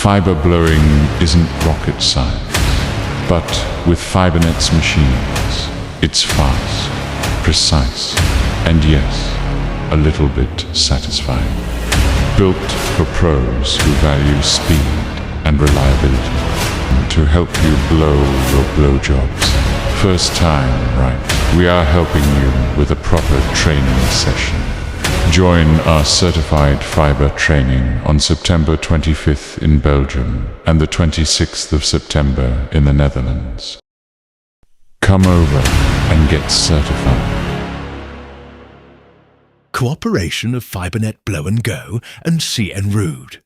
Fiber blowing isn't rocket science, but with FiberNet's machines, it's fast, precise, and yes, a little bit satisfying. Built for pros who value speed and reliability, to help you blow your blowjobs. First time, right? We are helping you with a proper training session. Join our certified fiber training on September 25th in Belgium and the 26th of September in the Netherlands. Come over and get certified. Cooperation of FiberNet Blow and Go and CN Rude.